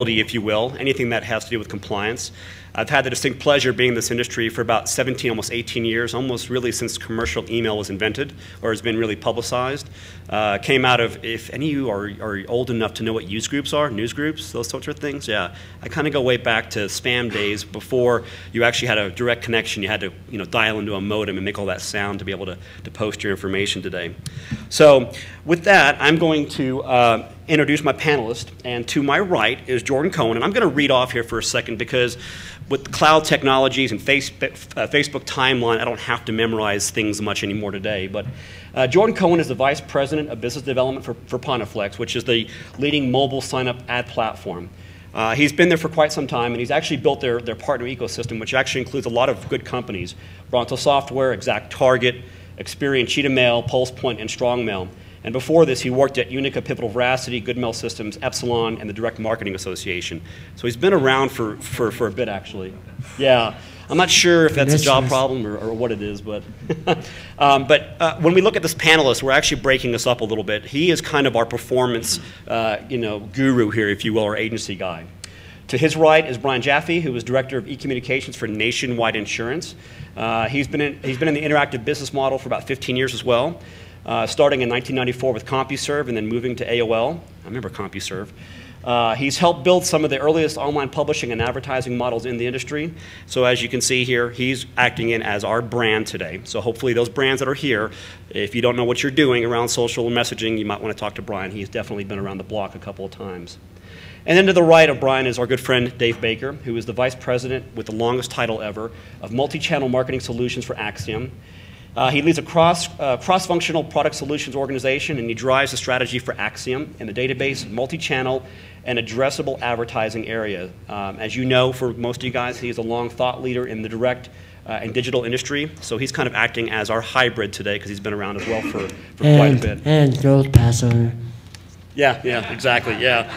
if you will, anything that has to do with compliance. I've had the distinct pleasure of being in this industry for about 17, almost 18 years, almost really since commercial email was invented or has been really publicized. Came out of, if any of you are old enough to know what use groups are, news groups, those sorts of things, yeah. I kind of go way back to spam days before you actually had a direct connection. You had to dial into a modem and make all that sound to be able to post your information today. So with that, I'm going to introduce my panelist, and to my right is Jordan Cohen, and I'm going to read off here for a second because with cloud technologies and Facebook timeline, I don't have to memorize things much anymore today. But Jordan Cohen is the Vice President of Business Development for Pontiflex, which is the leading mobile sign-up ad platform. He's been there for quite some time, and he's actually built their partner ecosystem, which actually includes a lot of good companies: Bronto Software, ExactTarget, Experian, Cheetah Mail, PulsePoint, and StrongMail. And before this, he worked at Unica, Pivotal Veracity, Goodmail Systems, Epsilon, and the Direct Marketing Association. So he's been around for a bit, actually. Yeah, I'm not sure if that's a job problem or what it is, but when we look at this panelist, we're actually breaking this up a little bit. He is kind of our performance, guru here, if you will, our agency guy. To his right is Brian Jaffe, who is Director of E-Communications for Nationwide Insurance. He's been in the interactive business model for about 15 years as well. Starting in 1994 with CompuServe and then moving to AOL. I remember CompuServe. He's helped build some of the earliest online publishing and advertising models in the industry. So as you can see here, he's acting in as our brand today. So hopefully those brands that are here, if you don't know what you're doing around social messaging, you might want to talk to Brian. He's definitely been around the block a couple of times. And then to the right of Brian is our good friend Dave Baker, who is the Vice President with the longest title ever of Multi-Channel Marketing Solutions for Acxiom. He leads a cross-functional product solutions organization, and he drives the strategy for Acxiom in the database, multi-channel, and addressable advertising area. As you know, for most of you guys, he is a long thought leader in the direct and digital industry, so he's kind of acting as our hybrid today because he's been around as well for quite a bit. And Gold Pass owner. Yeah, exactly, yeah.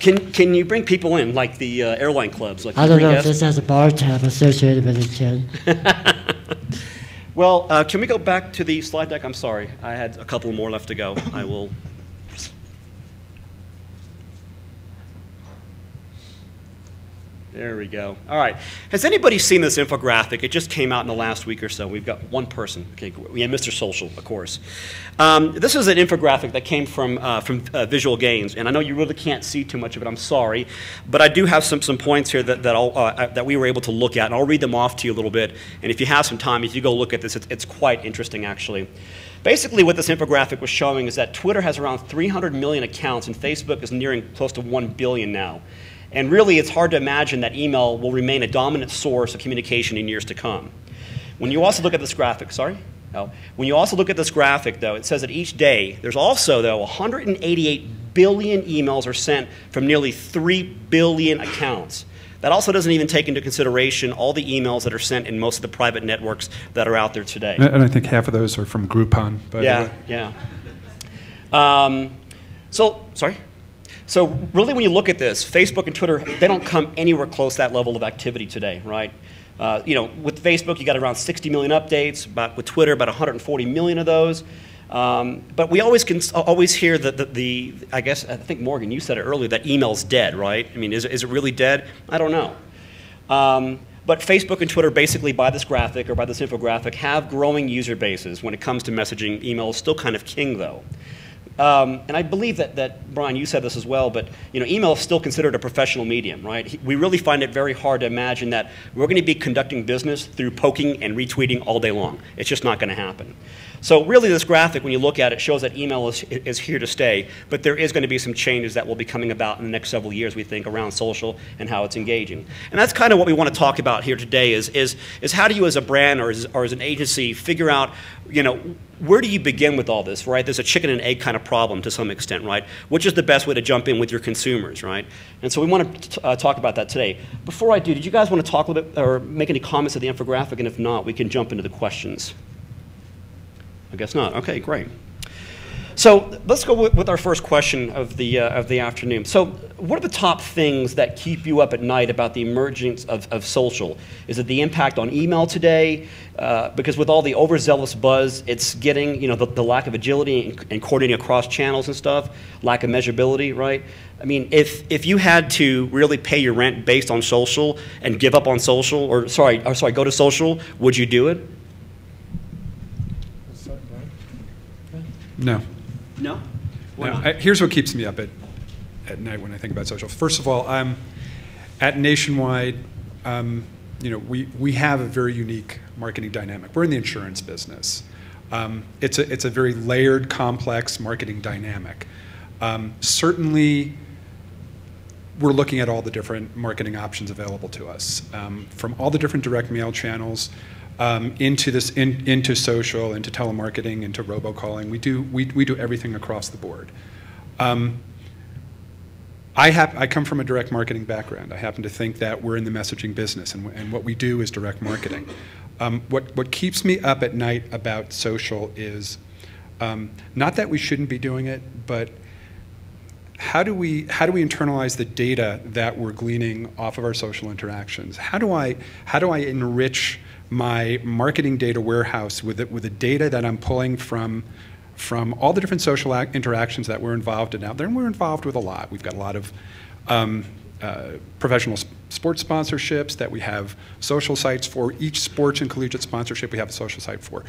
Can you bring people in, like the airline clubs? Like I don't know if this has a bar tab associated with it, Ken. Well, can we go back to the slide deck? I'm sorry. I had a couple more left to go. I will. There we go. All right. Has anybody seen this infographic? It just came out in the last week or so. We've got one person. Okay, we have Mr. Social, of course. This is an infographic that came from Visual Gains, and I know you really can't see too much of it. I'm sorry, but I do have some points here that we were able to look at, and I'll read them off to you a little bit. And if you have some time, if you go look at this, it's quite interesting, actually. Basically, what this infographic was showing is that Twitter has around 300 million accounts, and Facebook is nearing close to 1 billion now. And really, it's hard to imagine that email will remain a dominant source of communication in years to come. When you also look at this graphic, when you also look at this graphic, though, it says that each day, there's also, though, 188 billion emails are sent from nearly 3 billion accounts. That also doesn't even take into consideration all the emails that are sent in most of the private networks that are out there today. And I think half of those are from Groupon. Yeah. So really, when you look at this, Facebook and Twitter, they don't come anywhere close to that level of activity today, right? With Facebook, you got around 60 million updates. With Twitter, about 140 million of those. But we always hear that I think Morgan, you said it earlier, that email's dead, right? I mean, is it really dead? I don't know. But Facebook and Twitter, basically by this graphic or by this infographic, have growing user bases when it comes to messaging. Email is still kind of king, though. And I believe that, Brian, you said this as well, but email is still considered a professional medium, right? We really find it very hard to imagine that we're going to be conducting business through poking and retweeting all day long. It's just not going to happen. So really, this graphic, when you look at it, shows that email is here to stay, but there is going to be some changes that will be coming about in the next several years, we think, around social and how it's engaging. And that's kind of what we want to talk about here today is how do you as a brand or as an agency figure out, where do you begin with all this, right? There's a chicken and egg kind of problem to some extent, right? Which is the best way to jump in with your consumers, right? And so we want to talk about that today. Before I do, did you guys want to talk a little bit or make any comments of the infographic? And if not, we can jump into the questions. I guess not. Okay, great. So let's go with our first question of the afternoon. So what are the top things that keep you up at night about the emergence of social? Is it the impact on email today? Because with all the overzealous buzz, it's getting, the lack of agility and coordinating across channels and stuff, lack of measurability, right? I mean, if you had to really pay your rent based on social and give up on social, or go to social, would you do it? No. No? Why No. not? Here's what keeps me up at night when I think about social. First of all, at Nationwide, we have a very unique marketing dynamic. We're in the insurance business. It's a very layered, complex marketing dynamic. Certainly, we're looking at all the different marketing options available to us, from all the different direct mail channels into social, into telemarketing, into robocalling. We do everything across the board. I come from a direct marketing background. I happen to think that we're in the messaging business, and what we do is direct marketing. What keeps me up at night about social is not that we shouldn't be doing it, but how do we internalize the data that we're gleaning off of our social interactions? How do I enrich my marketing data warehouse with the data that I'm pulling from all the different social interactions that we're involved in out there? And we're involved with a lot. We've got a lot of professional sports sponsorships that we have social sites for. Each sports and collegiate sponsorship we have a social site for.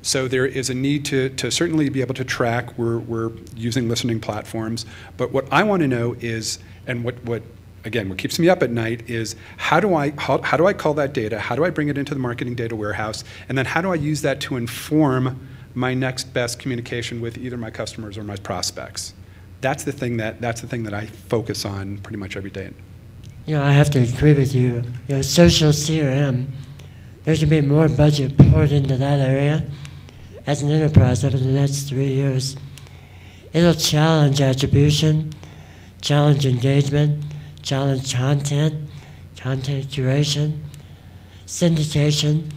So there is a need to certainly be able to track. We're using listening platforms. But what I want to know is, and what keeps me up at night is, how do I call that data? How do I bring it into the marketing data warehouse? And then how do I use that to inform my next best communication with either my customers or my prospects? That's the thing that I focus on pretty much every day. I have to agree with you. Social CRM, there should be more budget poured into that area as an enterprise over the next 3 years. It'll challenge attribution, challenge engagement, challenge content curation, syndication,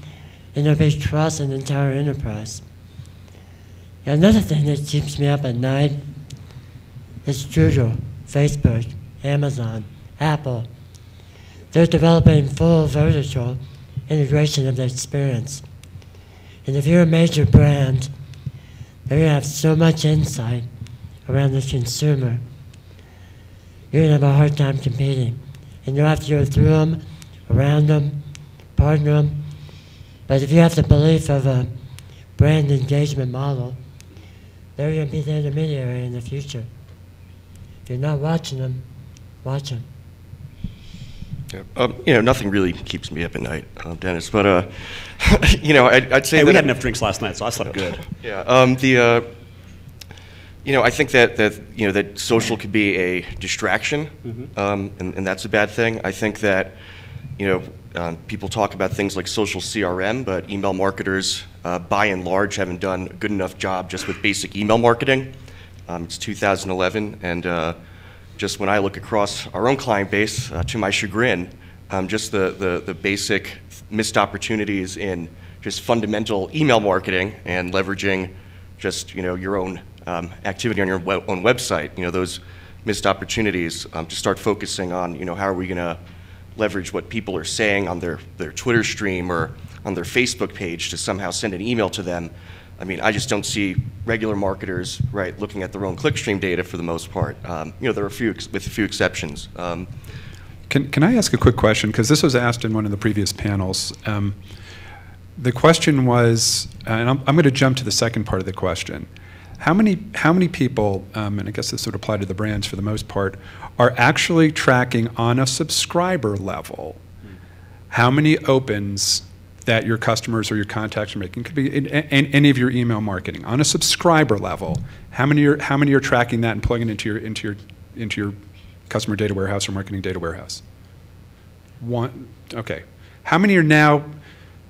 and it'll be across an entire enterprise. Another thing that keeps me up at night is Google, Facebook, Amazon, Apple. They're developing full vertical integration of the experience. And if you're a major brand, they're going to have so much insight around the consumer. You're going to have a hard time competing. And you'll have to go through them, around them, partner them. But if you have the belief of a brand engagement model, they're going to be the intermediary in the future. If you're not watching them, watch them. Yeah. Nothing really keeps me up at night, Dennis. But I'd say we had enough drinks last night, so I slept good. Yeah. I think that social could be a distraction, and that's a bad thing. I think that people talk about things like social CRM, but email marketers, by and large, haven't done a good enough job just with basic email marketing. It's 2011, and just when I look across our own client base, to my chagrin, just the basic missed opportunities in just fundamental email marketing and leveraging just your own activity on your own website. Those missed opportunities to start focusing on how are we going to leverage what people are saying on their Twitter stream or on their Facebook page to somehow send an email to them. I mean, I just don't see regular marketers, right, looking at their own clickstream data for the most part. There are a few exceptions. Can I ask a quick question? Because this was asked in one of the previous panels. The question was, and I'm going to jump to the second part of the question. How many people, and I guess this would apply to the brands for the most part, are actually tracking on a subscriber level how many opens that your customers or your contacts are making? Could be in any of your email marketing on a subscriber level. How many are tracking that and plugging it into your customer data warehouse or marketing data warehouse? One. Okay. How many are now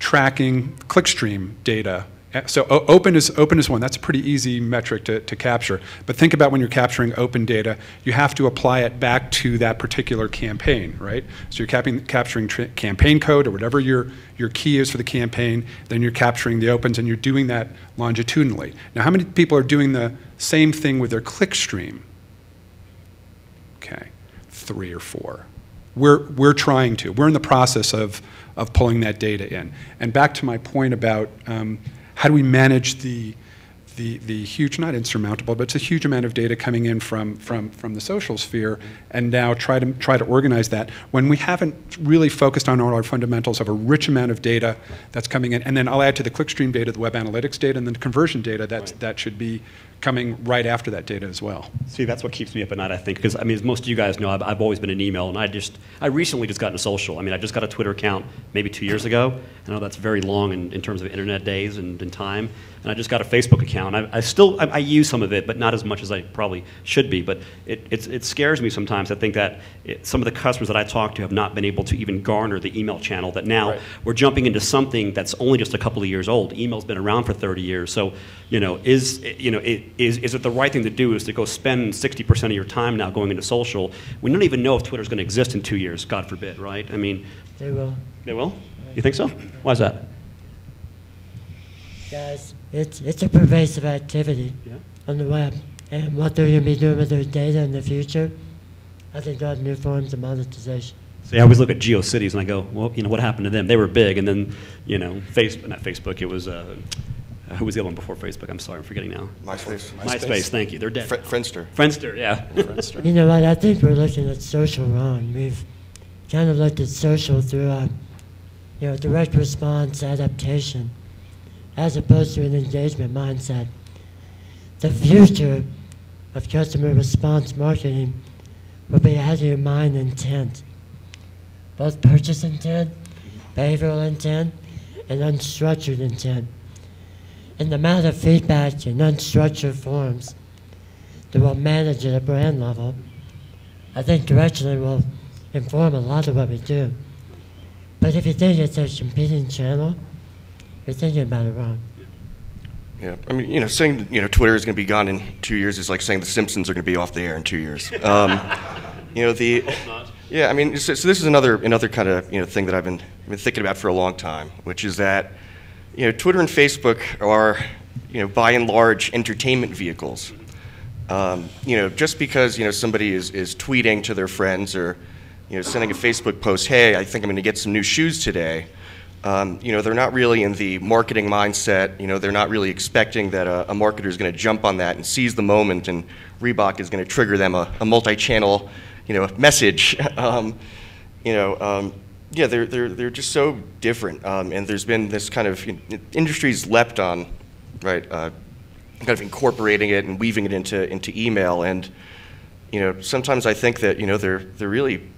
tracking clickstream data So open is one. That's a pretty easy metric to capture. But think about when you're capturing open data, you have to apply it back to that particular campaign, right? So you're capturing campaign code or whatever your key is for the campaign. Then you're capturing the opens, and you're doing that longitudinally. Now, how many people are doing the same thing with their click stream? Okay, 3 or 4. We're trying to. We're in the process of pulling that data in. And back to my point about how do we manage the huge, not insurmountable, but it's a huge amount of data coming in from the social sphere, and now try to organize that when we haven't really focused on all our fundamentals of a rich amount of data that's coming in. And then I'll add to the clickstream data, the web analytics data, and then the conversion data that should be coming right after that data as well. See, that's what keeps me up at night, I think, because I mean, as most of you guys know, I've always been in email, and I recently just got into social. I mean, I just got a Twitter account maybe 2 years ago. I know that's very long in terms of internet days and time, and I just got a Facebook account. I use some of it, but not as much as I probably should be. But it scares me sometimes. I think that some of the customers that I talk to have not been able to even garner the email channel. That now we're jumping into something that's only just a couple of years old. Email's been around for 30 years, so is it the right thing to do is to go spend 60% of your time now going into social? We don't even know if Twitter's going to exist in 2 years, God forbid, right? I mean, They will. They will? You think so? Why is that? Guys, it's a pervasive activity on the web. And what they're going to be doing with their data in the future, I think they'll have new forms of monetization. See, I always look at GeoCities and I go, well, what happened to them? They were big, and then, Facebook, not Facebook, it was, who was the other one before Facebook? I'm sorry, I'm forgetting now. MySpace, thank you. They're dead. Friendster. Friendster, yeah. Friendster. You know what? I think we're looking at social wrong. We've kind of looked at social through a direct response adaptation as opposed to an engagement mindset. The future of customer response marketing will be how do you mine intent, both purchase intent, behavioral intent, and unstructured intent. And the amount of feedback in unstructured forms that we'll manage at a brand level, I think directionally will inform a lot of what we do. But if you think it's a competing channel, you're thinking about it wrong. Yeah, I mean, saying Twitter is going to be gone in 2 years is like saying The Simpsons are going to be off the air in 2 years. Yeah, I mean, so this is another kind of thing that I've been thinking about for a long time, which is that Twitter and Facebook are by and large entertainment vehicles. Just because somebody is tweeting to their friends or sending a Facebook post, hey, I think I'm going to get some new shoes today. They're not really in the marketing mindset. They're not really expecting that a marketer is going to jump on that and seize the moment, and Reebok is going to trigger them a multi-channel, message. Yeah, they're just so different. And there's been this kind of industry's leapt on, right, kind of incorporating it and weaving it into email. And sometimes I think that they're really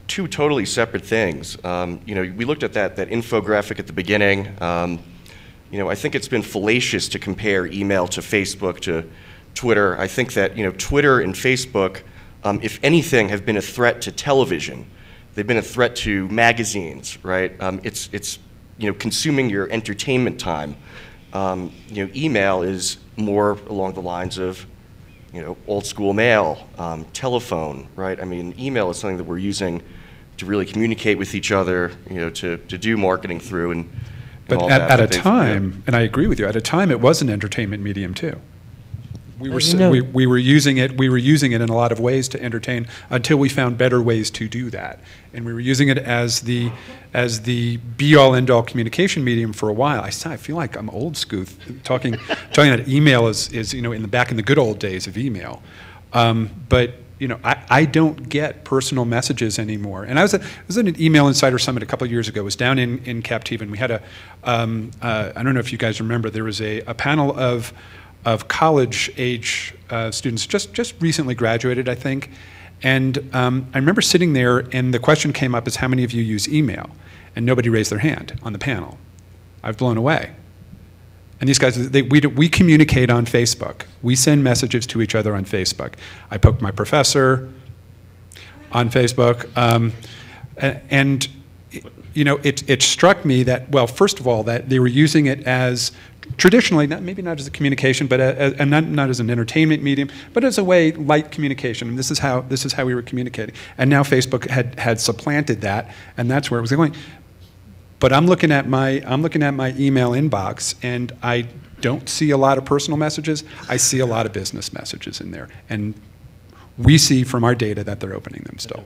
two totally separate things. We looked at that infographic at the beginning. I think it's been fallacious to compare email to Facebook to Twitter. I think that Twitter and Facebook, if anything, have been a threat to television. They've been a threat to magazines, right? It's consuming your entertainment time. Email is more along the lines of old school mail, telephone, right? I mean, email is something that we're using to really communicate with each other, to do marketing through and but all at that. a time, and I agree with you, at a time it was an entertainment medium too. We were using it in a lot of ways to entertain until we found better ways to do that. And we were using it as the be-all, end-all communication medium for a while. I feel like I'm old school talking about email is in the good old days of email. But I don't get personal messages anymore. And I was at an Email Insider Summit a couple of years ago. It was down in Captiva, and we had I don't know if you guys remember, there was a panel of college-age students, just recently graduated, I think. And I remember sitting there, and the question came up is, how many of you use email? And nobody raised their hand on the panel. I was blown away. And these guys, we communicate on Facebook. We send messages to each other on Facebook. I poked my professor on Facebook. And it struck me that, well, first of all, that they were using it as traditionally, maybe not as a communication, but and not as an entertainment medium, but as a way light communication. And this is how we were communicating. And now Facebook had supplanted that, and that's where it was going. But I'm looking at my email inbox, and I don't see a lot of personal messages. I see a lot of business messages in there, and we see from our data that they're opening them still.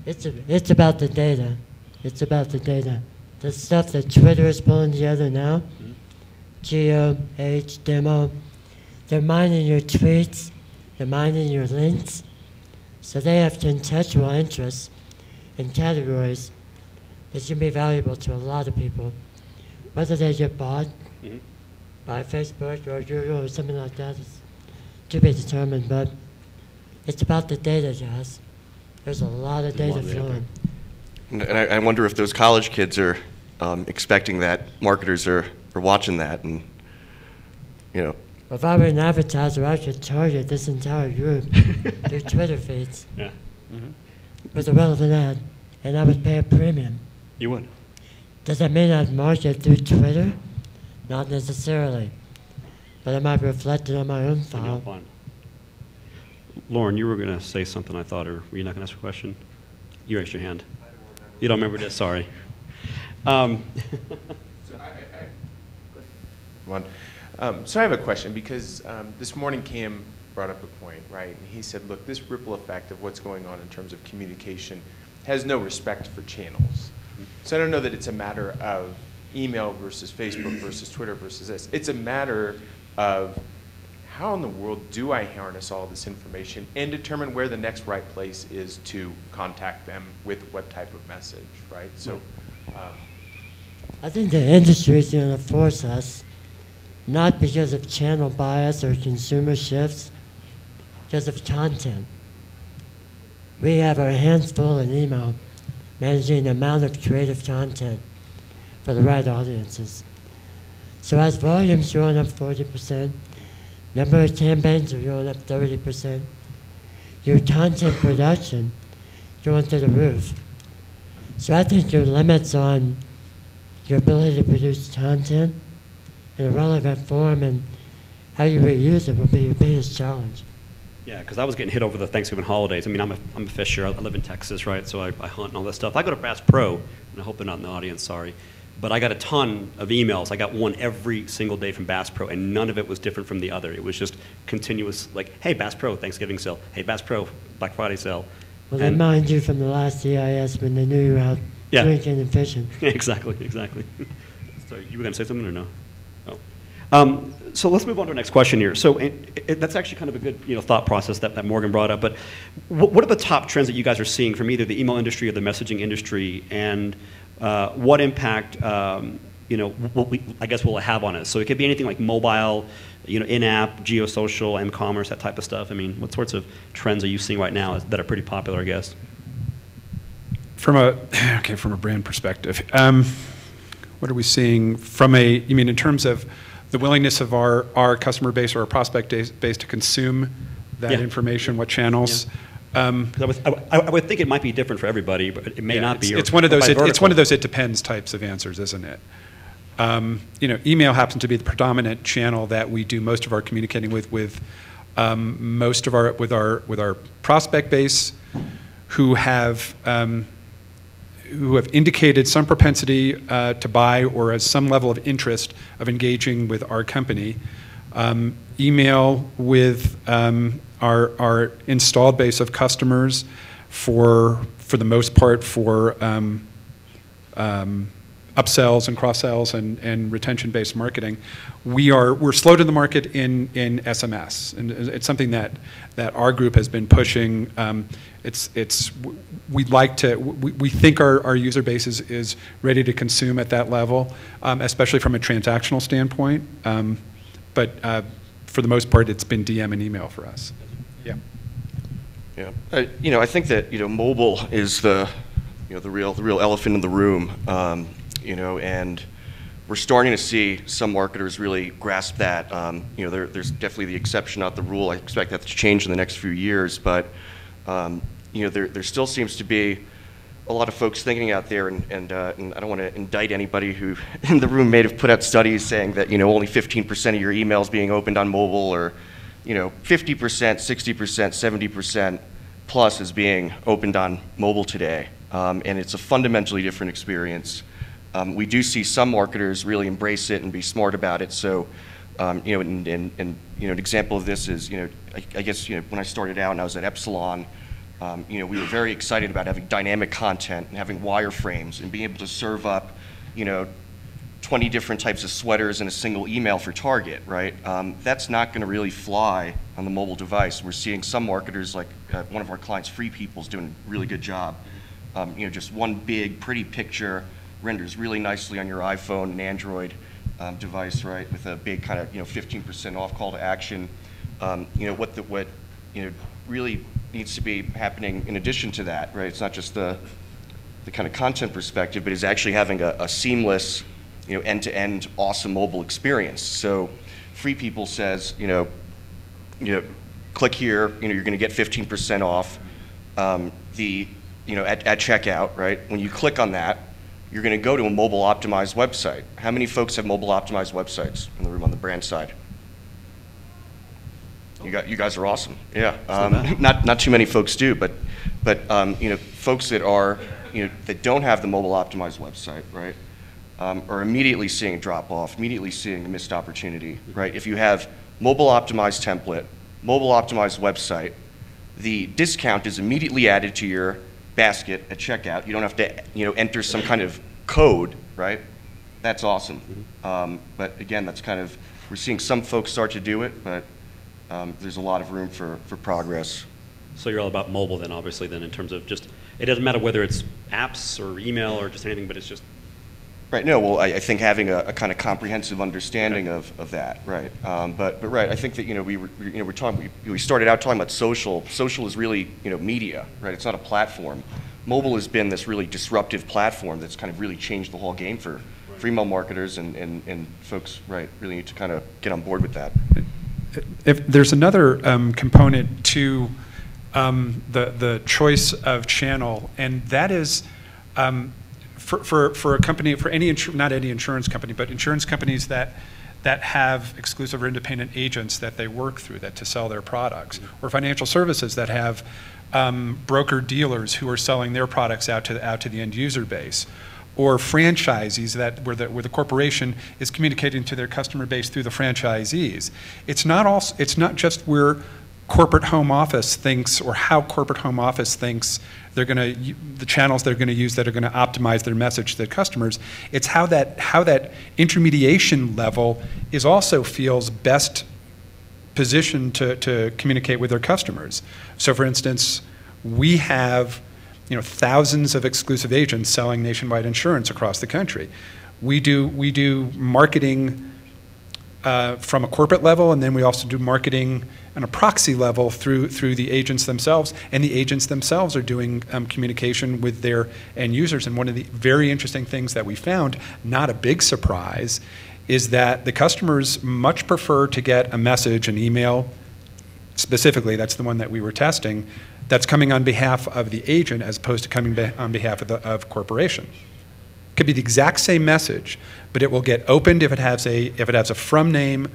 It's about the data. It's about the data. The stuff that Twitter is pulling together now, Geo, H, Demo, they're mining your tweets, they're mining your links, so they have contextual interests in categories that can be valuable to a lot of people. Whether they get bought by Facebook or Google or something like that is to be determined, but it's about the data, guys. There's a lot of data flowing. And I wonder if those college kids are expecting that marketers are watching that, and you know. If I were an advertiser, I could target this entire group through Twitter feeds with a relevant ad, and I would pay a premium. You would. Does that mean I'd market through Twitter? Not necessarily, but it might reflect it on my own file. Lauren, you were going to say something, I thought, or were you not going to ask a question? You raised your hand. You don't remember this, sorry. So I have a question, because this morning Cam brought up a point, right? And he said, look, this ripple effect of what's going on in terms of communication has no respect for channels. So I don't know that it's a matter of email versus Facebook versus Twitter versus this. It's a matter of how in the world do I harness all this information and determine where the next right place is to contact them with what type of message, right? So, I think the industry is going to force us, not because of channel bias or consumer shifts, because of content. We have our hands full in email, managing the amount of creative content for the right audiences. So as volume's going up 40%, number of campaigns are going up 30%, your content production going through the roof. So I think your limits on your ability to produce content in a relevant form and how you reuse it will be your biggest challenge. Yeah, because I was getting hit over the Thanksgiving holidays. I mean, I'm a fisher. I live in Texas, right? So I hunt and all that stuff. I go to Bass Pro, and I hope they're not in the audience, sorry. But I got a ton of emails. I got one every single day from Bass Pro, and none of it was different from the other. It was just continuous, like, hey, Bass Pro, Thanksgiving sale. Hey, Bass Pro, Black Friday sale. Well, they mind you from the last EIS when they knew you were out drinking and fishing. Exactly. So you were going to say something or no? Oh. So let's move on to our next question here. So that's actually kind of a good thought process that Morgan brought up. But what are the top trends that you guys are seeing from either the email industry or the messaging industry, and what impact I guess will it have on us? So it could be anything like mobile, in-app, geosocial, m-commerce, that type of stuff. I mean, what sorts of trends are you seeing right now that are pretty popular, I guess? From a brand perspective, what are we seeing you mean in terms of the willingness of our customer base or our prospect base to consume that information, what channels? I would think it might be different for everybody, but it may not be. It's one of those. It's one of those. It depends types of answers, isn't it? Email happens to be the predominant channel that we do most of our communicating with our prospect base, who have indicated some propensity to buy or has some level of interest of engaging with our company. Email with our installed base of customers for the most part for upsells and cross-sells and retention-based marketing. We're slow to the market in SMS, and it's something that our group has been pushing. We think our user base is ready to consume at that level, especially from a transactional standpoint. But for the most part, it's been DM and email for us. Yeah. I think that mobile is the real elephant in the room. And we're starting to see some marketers really grasp that. There's definitely the exception, not the rule. I expect that to change in the next few years, but there still seems to be a lot of folks thinking out there, and I don't want to indict anybody who in the room may have put out studies saying that, only 15% of your emails being opened on mobile, or 50%, 60%, 70% plus is being opened on mobile today, and it's a fundamentally different experience. We do see some marketers really embrace it and be smart about it. So, an example of this is, I guess, when I started out and I was at Epsilon, we were very excited about having dynamic content and having wireframes and being able to serve up, 20 different types of sweaters in a single email for Target, right? That's not going to really fly on the mobile device. We're seeing some marketers, like one of our clients, Free People, is doing a really good job. Just one big, pretty picture renders really nicely on your iPhone and Android device, right, with a big kind of 15% off call to action. What really needs to be happening in addition to that, right? It's not just the kind of content perspective, but is actually having a seamless, end-to-end awesome mobile experience. So Free People says, click here, you're going to get 15% off at checkout, right? When you click on that, you're going to go to a mobile optimized website. How many folks have mobile optimized websites in the room on the brand side? You guys are awesome. Yeah, not too many folks do, but folks that are that don't have the mobile optimized website, right, are immediately seeing a drop off, immediately seeing a missed opportunity, right? If you have mobile optimized template, mobile optimized website, the discount is immediately added to your basket at checkout. You don't have to enter some kind of code, right? That's awesome. But again, that's kind of, we're seeing some folks start to do it, but there's a lot of room for progress. So you're all about mobile then, obviously, then, in terms of just, it doesn't matter whether it's apps or email or just anything, but it's just. Right, no, well, I think having a kind of comprehensive understanding of that, right. But right, I think that, we started out talking about social. Social is really, media, right? It's not a platform. Mobile has been this really disruptive platform that's kind of really changed the whole game for email marketers, and folks, right, really need to kind of get on board with that. If there's another component to the choice of channel, and that is for a company, for any not any insurance company, but insurance companies that have exclusive or independent agents that they work through to sell their products, or financial services that have broker dealers who are selling their products out to the end user base, or franchisees where the corporation is communicating to their customer base through the franchisees. It's not just where corporate home office thinks, or how corporate home office thinks the channels they're going to use that are going to optimize their message to their customers. It's how that intermediation level also feels best positioned to communicate with their customers. So, for instance, we have thousands of exclusive agents selling nationwide insurance across the country. We do marketing from a corporate level, and then we also do marketing on a proxy level through the agents themselves, and the agents themselves are doing communication with their end users. And one of the very interesting things that we found, not a big surprise, is that the customers much prefer to get a message, an email, specifically, that's the one that we were testing, that's coming on behalf of the agent as opposed to coming on behalf of corporation. It could be the exact same message, but it will get opened if it has a from name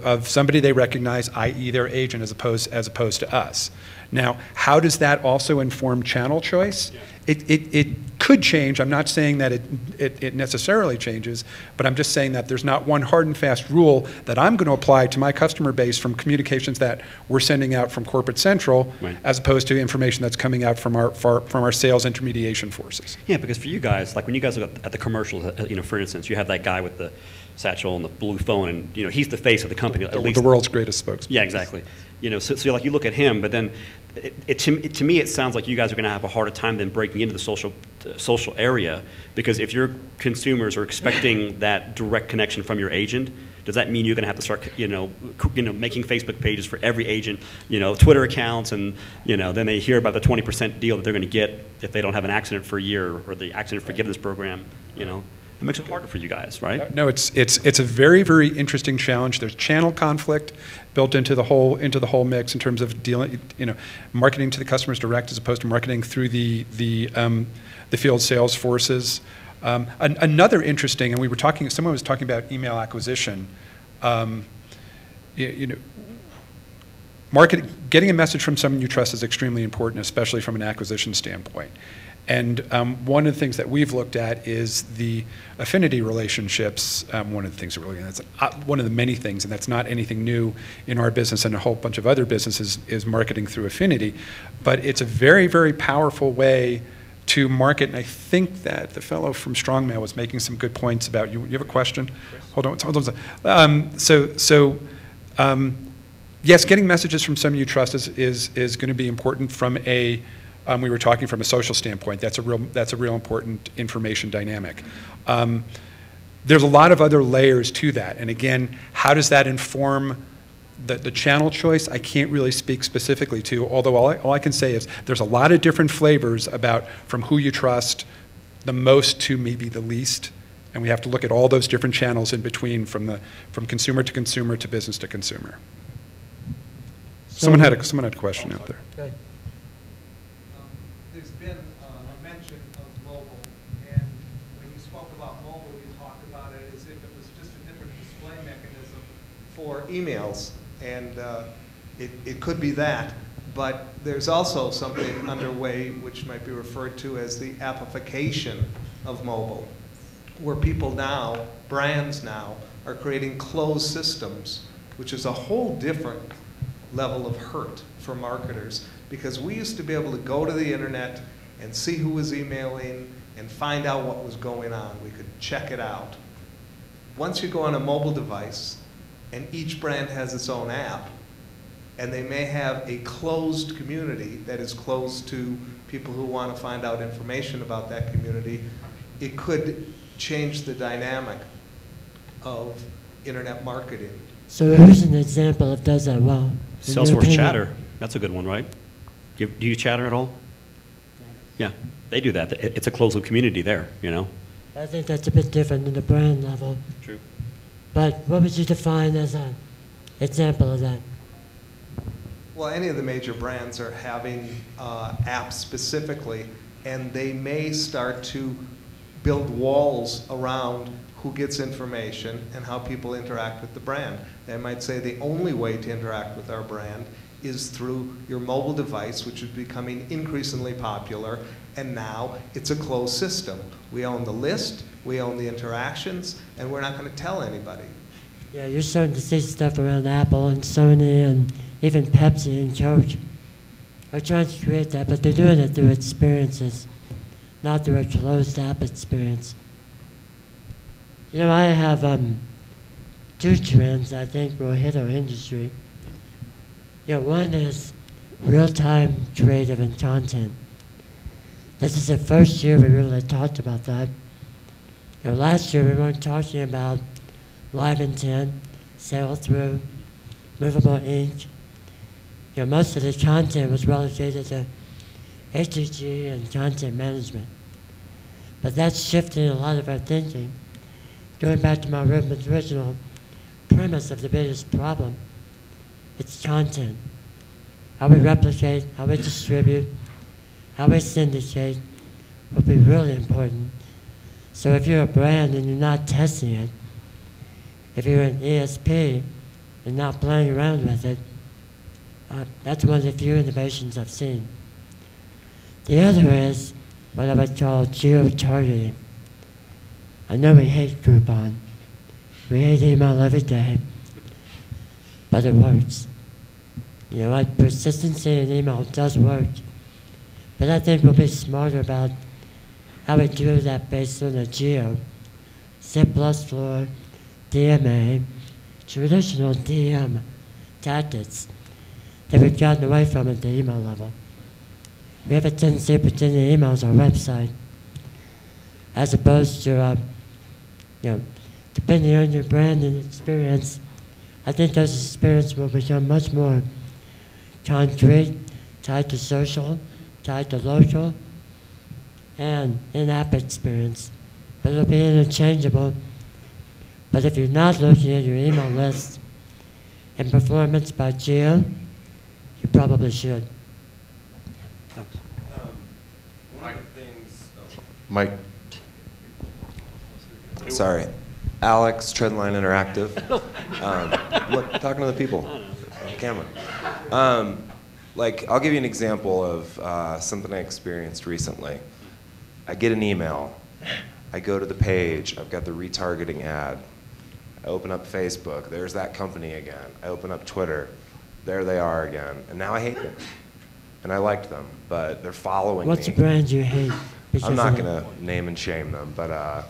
of somebody they recognize, i.e. their agent, as opposed to us. Now, how does that also inform channel choice? Yeah. It could change. I'm not saying that it necessarily changes, but I'm just saying that there's not one hard and fast rule that I'm going to apply to my customer base from communications that we're sending out from Corporate Central, right, as opposed to information that's coming out from our sales intermediation forces. Yeah, because for you guys, like when you guys look at the commercials, for instance, you have that guy with the satchel and the blue phone, and he's the face of the company. At least the world's greatest spokesman. Yeah, exactly. So like you look at him, but then to me it sounds like you guys are going to have a harder time than breaking into the social area, because if your consumers are expecting that direct connection from your agent, does that mean you're going to have to start making Facebook pages for every agent, Twitter accounts, and then they hear about the 20% deal that they're going to get if they don't have an accident for a year, or the accident forgiveness program, It makes it harder for you guys, right? No, it's a very, very interesting challenge. There's channel conflict built into the whole mix in terms of dealing, marketing to the customers direct as opposed to marketing through the field sales forces. Another interesting, and someone was talking about email acquisition. Getting a message from someone you trust is extremely important, especially from an acquisition standpoint. And one of the things that we've looked at is the affinity relationships. One of the things that we're looking at, that's one of the many things, and that's not anything new in our business and a whole bunch of other businesses, is marketing through affinity. But it's a very, very powerful way to market, and I think that the fellow from Strongmail was making some good points about, you have a question? Hold on. Yes, getting messages from someone you trust is going to be important from a, we were talking from a social standpoint. That's a real important information dynamic. There's a lot of other layers to that, and again, how does that inform the channel choice? I can't really speak specifically to, although all I can say is there's a lot of different flavors about from who you trust the most to maybe the least, and we have to look at all those different channels in between from consumer to business to consumer. Someone had a question out there. Okay. There's been a mention of mobile, and when you spoke about mobile, you talked about it as if it was just a different display mechanism for emails, and it could be that, but there's also something underway which might be referred to as the appification of mobile, where people now, brands now, are creating closed systems, which is a whole different level of hurt for marketers, because we used to be able to go to the internet and see who was emailing and find out what was going on. We could check it out. Once you go on a mobile device, and each brand has its own app, and they may have a closed community that is closed to people who want to find out information about that community, it could change the dynamic of internet marketing. So here's an example that does that well. Salesforce Chatter, that's a good one, right? Do you chatter at all? Yeah, they do that. It's a closed loop community there, I think that's a bit different than the brand level. True. But what would you define as an example of that? Well, any of the major brands are having apps specifically, and they may start to build walls around who gets information and how people interact with the brand. They might say the only way to interact with our brand is through your mobile device, which is becoming increasingly popular, and now it's a closed system. We own the list, we own the interactions, and we're not going to tell anybody. Yeah, you're starting to see stuff around Apple and Sony and even Pepsi and Coke are trying to create that, but they're doing it through experiences, not through a closed app experience. I have two trends I think will hit our industry. One is real-time creative and content. This is the first year we really talked about that. Last year we weren't talking about live intent, sell-through, movable ink. Most of the content was relegated to HTG and content management. But that's shifting a lot of our thinking. Going back to my original premise of the biggest problem, it's content. How we replicate, how we distribute, how we syndicate will be really important. So if you're a brand and you're not testing it, if you're an ESP and not playing around with it, that's one of the few innovations I've seen. The other is what I would call geo-targeting. I know we hate Groupon. We hate email every day, but it works. Persistency in email does work, but I think we'll be smarter about how we do that based on a geo, C++, DMA, traditional DM tactics that we've gotten away from at the email level. We have a tendency to pretend the emails our website, as opposed to, depending on your brand and experience, I think those experiences will become much more concrete, tied to social, tied to local, and in-app experience. but it'll be interchangeable. But if you're not looking at your email list and performance by geo, you probably should. Mike. Sorry. Alex, Trendline Interactive. Look, talking to the people on camera. Like, I'll give you an example of something I experienced recently. I get an email. I go to the page. I've got the retargeting ad. I open up Facebook. There's that company again. I open up Twitter. There they are again. And now I hate them. And I liked them, but they're following me. What's the brand you hate? I'm not going to name and shame them, but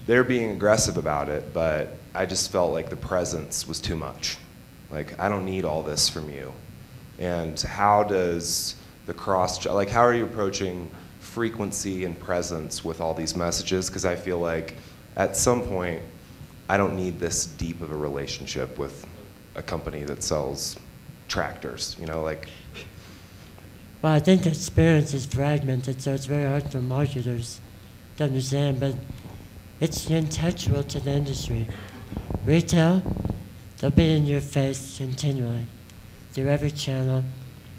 they're being aggressive about it, but I just felt like the presence was too much. Like, I don't need all this from you. And how does the like, how are you approaching frequency and presence with all these messages? Because I feel like at some point, I don't need this deep of a relationship with a company that sells tractors, you know, like. Well, I think the experience is fragmented, so it's very hard for marketers to understand, but it's integral to the industry. Retail, they'll be in your face continually, through every channel.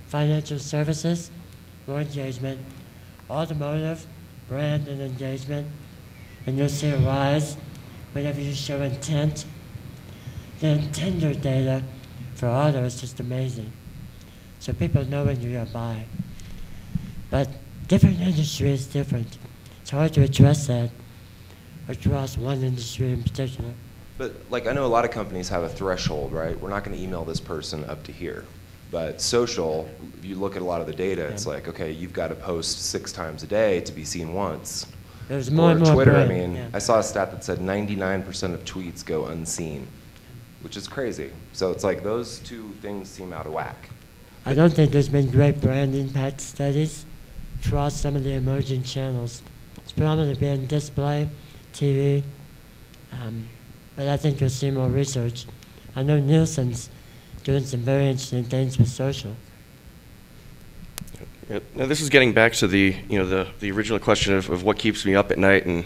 Financial services, more engagement. Automotive, brand and engagement. And you'll see a rise whenever you show intent. The intender data for auto is just amazing. So people know when you're going to buy. But different industry is different. It's hard to address that across one industry in particular. But like, I know a lot of companies have a threshold, right? We're not going to email this person up to here. But social, if you look at a lot of the data, it's like, okay, you've got to post 6 times a day to be seen once. There's more and more Twitter, brand, I mean, yeah. I saw a stat that said 99% of tweets go unseen, which is crazy. So it's like those two things seem out of whack. I don't think there's been great brand impact studies across some of the emerging channels. It's predominantly been display, TV, but I think you'll see more research. I know Nielsen's doing some very interesting things with social. Yep. Now this is getting back to the the original question of what keeps me up at night and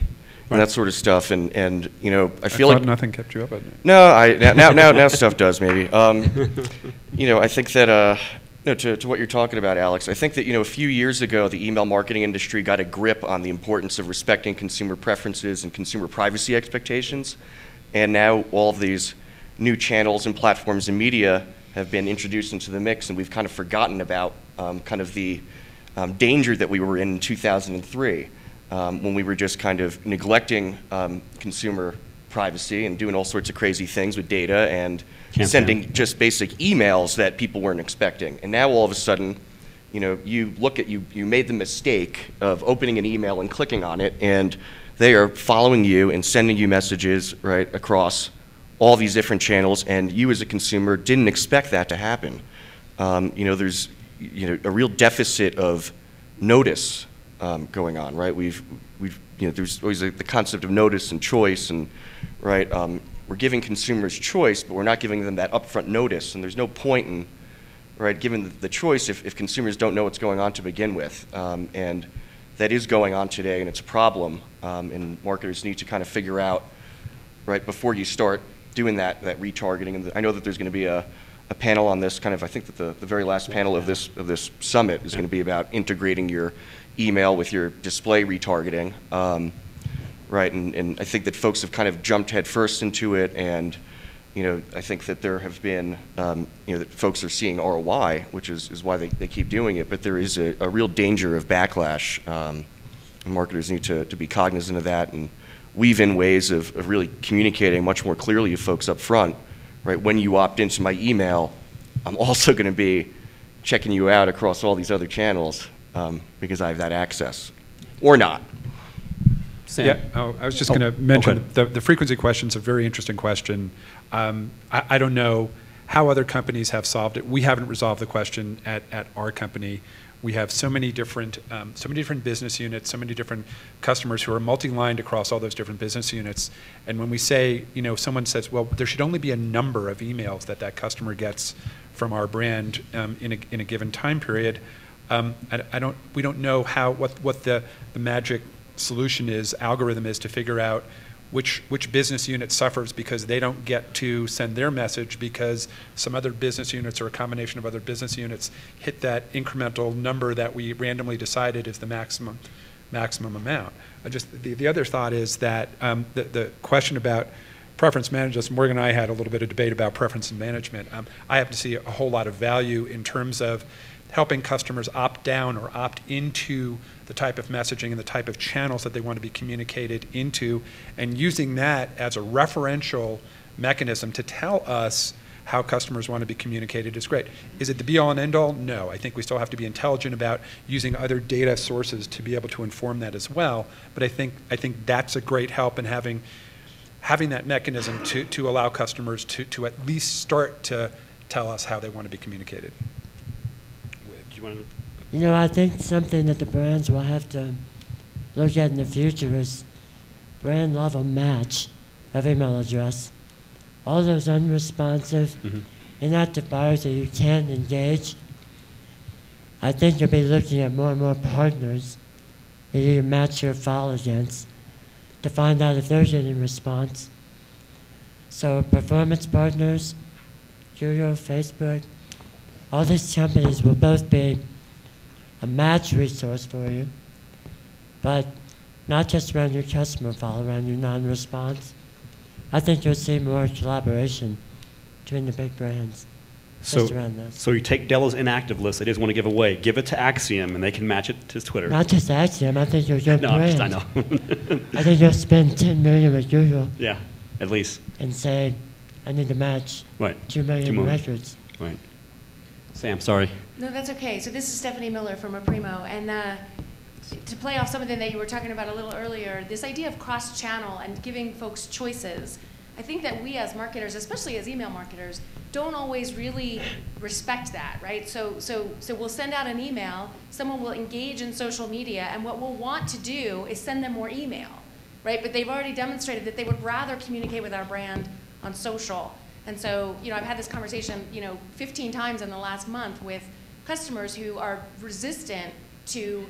that sort of stuff, and you know, I feel like nothing kept you up at night. No, now stuff does maybe. You know, I think that to what you're talking about, Alex, I think that, you know, a few years ago the email marketing industry got a grip on the importance of respecting consumer preferences and consumer privacy expectations, and now all of these new channels and platforms and media have been introduced into the mix, and we've kind of forgotten about kind of the danger that we were in 2003. When we were just kind of neglecting consumer privacy and doing all sorts of crazy things with data and sending just basic emails that people weren't expecting. And now all of a sudden, you know, you made the mistake of opening an email and clicking on it, and they are following you and sending you messages right across all these different channels, and you as a consumer didn't expect that to happen. You know, there's a real deficit of notice going on, right? There's always the concept of notice and choice, and right, we're giving consumers choice, but we're not giving them that upfront notice, and there's no point in giving the choice if consumers don't know what's going on to begin with, and that is going on today, and it's a problem, and marketers need to kind of figure out right before you start doing that retargeting. And I know that there's going to be a panel on this. Kind of, I think that the very last panel of this summit is going to be about integrating your email with your display retargeting, right? And I think that folks have kind of jumped headfirst into it, and you know, I think that there have been, you know, that folks are seeing ROI, which is why they keep doing it. But there is a real danger of backlash. And marketers need to be cognizant of that and weave in ways of really communicating much more clearly to folks up front. Right, when you opt into my email, I'm also going to be checking you out across all these other channels because I have that access, or not. Sam. Yeah, I was just going to mention the frequency question is a very interesting question. I don't know how other companies have solved it. We haven't resolved the question at our company. We have so many different business units, so many different customers who are multi-lined across all those different business units. And when we say, you know, someone says, well, there should only be a number of emails that customer gets from our brand in a given time period. We don't know what the magic solution is, algorithm is, to figure out which business unit suffers because they don't get to send their message because some other business units or a combination of other business units hit that incremental number that we randomly decided is the maximum amount. The other thought is that the question about preference management, Morgan and I had a little bit of debate about preference management. I have to see a whole lot of value in terms of helping customers opt down or opt into the type of messaging and the type of channels that they want to be communicated into, and using that as a referential mechanism to tell us how customers want to be communicated is great. Is it the be-all and end-all? No. I think we still have to be intelligent about using other data sources to be able to inform that as well. But I think that's a great help in having that mechanism to allow customers to at least start to tell us how they want to be communicated. You know, I think something that the brands will have to look at in the future is brand level match of email address. All those unresponsive, inactive buyers that you can't engage, I think you'll be looking at more and more partners that you match your file against to find out if they're getting response. So performance partners, Google, Facebook, all these companies will both be a match resource for you, but not just around your customer file, around your non-response. I think you'll see more collaboration between the big brands just around this. So you take Della's inactive list they just want to give away, give it to Axiom, and they can match it to Twitter. Not just Axiom, I think you'll get brands. I know. I think you'll spend $10 million with Google. Yeah, at least. And say, I need to match 2 million records. Right. Sam, sorry. No, that's okay. So this is Stephanie Miller from Aprimo, and to play off something that you were talking about a little earlier, this idea of cross-channel and giving folks choices, I think that we as marketers, especially as email marketers, don't always really respect that, right? So we'll send out an email, someone will engage in social media, and what we'll want to do is send them more email, right? But they've already demonstrated that they would rather communicate with our brand on social. And so, you know, I've had this conversation, 15 times in the last month with customers who are resistant to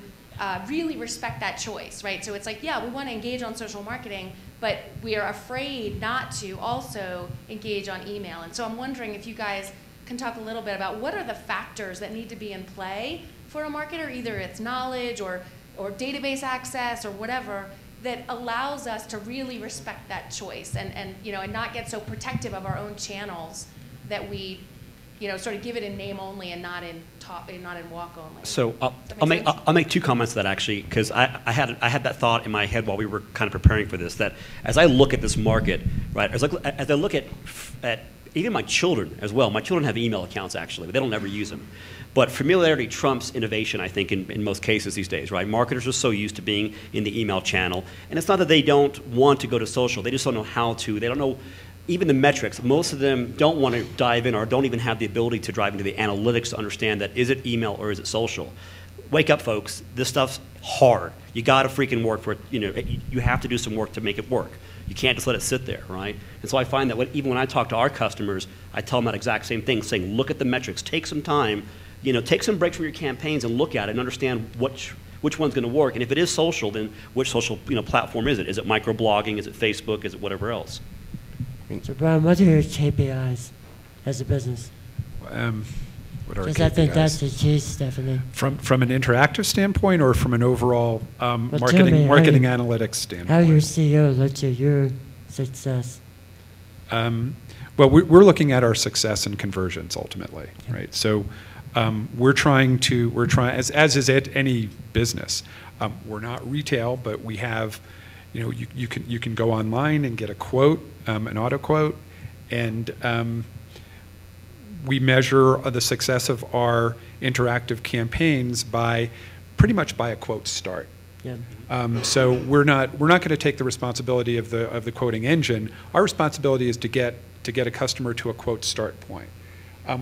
really respect that choice, right? So it's like, yeah, we want to engage on social marketing, but we are afraid not to also engage on email. And so I'm wondering if you guys can talk a little bit about what are the factors that need to be in play for a marketer, either it's knowledge or database access or whatever, that allows us to really respect that choice and not get so protective of our own channels that we sort of give it in name only and not in walk only. So I'll make two comments to that actually, because I had that thought in my head while we were kind of preparing for this, that as I look at this market, right, as I look at even my children as well. My children have email accounts actually, but they don't ever use them. But familiarity trumps innovation, I think, in most cases these days, right? Marketers are so used to being in the email channel, and it's not that they don't want to go to social, they just don't know how to. They don't know even the metrics. Most of them don't want to dive in or don't even have the ability to dive into the analytics to understand that is it email or is it social. Wake up, folks. This stuff's hard. You got to freaking work for it. You have to do some work to make it work. You can't just let it sit there, right? And so I find that even when I talk to our customers, I tell them that exact same thing, saying, look at the metrics, take some time, take some breaks from your campaigns and look at it and understand which one's going to work. And if it is social, then which social platform is it? Is it microblogging? Is it Facebook? Is it whatever else? So Brian, what are your KPIs as a business? What are our Because KPIs? I think that's the key, Stephanie. From an interactive standpoint or from an overall marketing analytics standpoint? How your CEO looks at your success. Well, we're looking at our success and conversions ultimately, right? So we're trying, as is at any business. We're not retail, but we have, you can go online and get a quote, an auto quote, and we measure the success of our interactive campaigns pretty much by a quote start. Yeah. So we're not going to take the responsibility of the quoting engine. Our responsibility is to get a customer to a quote start point.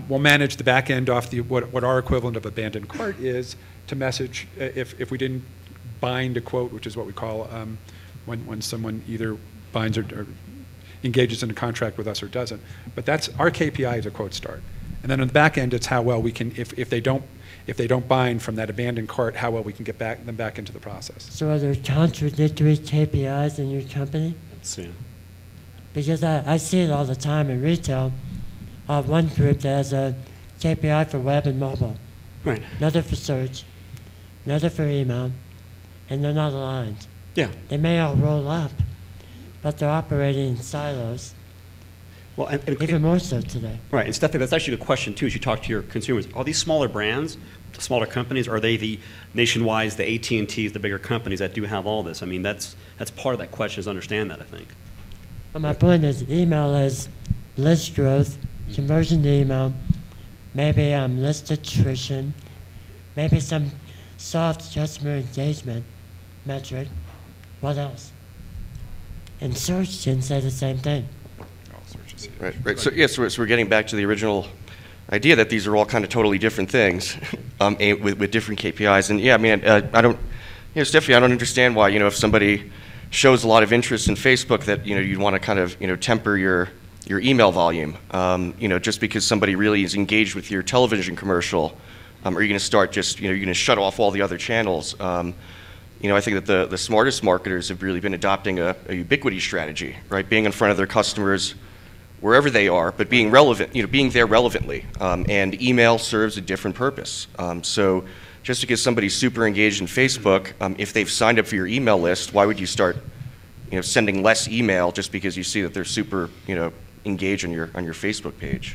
We'll manage the back end off what our equivalent of abandoned cart is to message if we didn't bind a quote, which is what we call when someone either binds or engages in a contract with us or doesn't. But that's our KPI is a quote start. And then on the back end, it's how well we can, if they don't bind from that abandoned cart, how well we can get them back into the process. So are there contradictory KPIs in your company? Let's see. Because I see it all the time in retail. One group that has a KPI for web and mobile, Right. another for search, another for email, and they're not aligned. Yeah. They may all roll up, but they're operating in silos, Well, even more so today. right. And Stephanie, that's actually a question too. As you talk to your consumers, are these smaller brands, the smaller companies, are they the nationwide, the AT&Ts, the bigger companies that do have all this? I mean, that's part of that question, is understand that, I think. Well, my point is, email is list growth, conversion to email, maybe list attrition, maybe some soft customer engagement metric. What else? And search can say the same thing. Right. So yes, so we're getting back to the original idea that these are all kind of totally different things, with different KPIs. And yeah, I mean, I don't, Stephanie, I don't understand why, if somebody shows a lot of interest in Facebook, that you'd want to kind of temper your email volume. Just because somebody really is engaged with your television commercial, are you going to start just you're going to shut off all the other channels? I think that the smartest marketers have really been adopting a ubiquity strategy, right? Being in front of their customers wherever they are, but being relevant, being there relevantly. And email serves a different purpose. So just because somebody's super engaged in Facebook, if they've signed up for your email list, why would you start, sending less email just because you see that they're super, engaged on your Facebook page?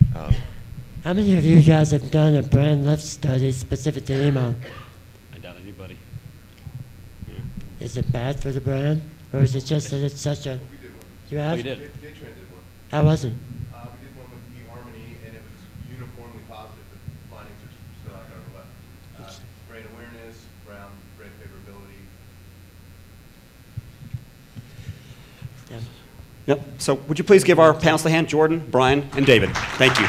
How many of you guys have done a brand lift study specific to email? I doubt anybody. Is it bad for the brand, or is it just that it's such a? You have? Oh, you did? Dayman did one. How was it? We did one with eHarmony, and it was uniformly positive. The findings are still out there on the web. Brand awareness, brand favorability. Yeah. Yep. So would you please give our panelists a hand, Jordan, Brian, and David. Thank you.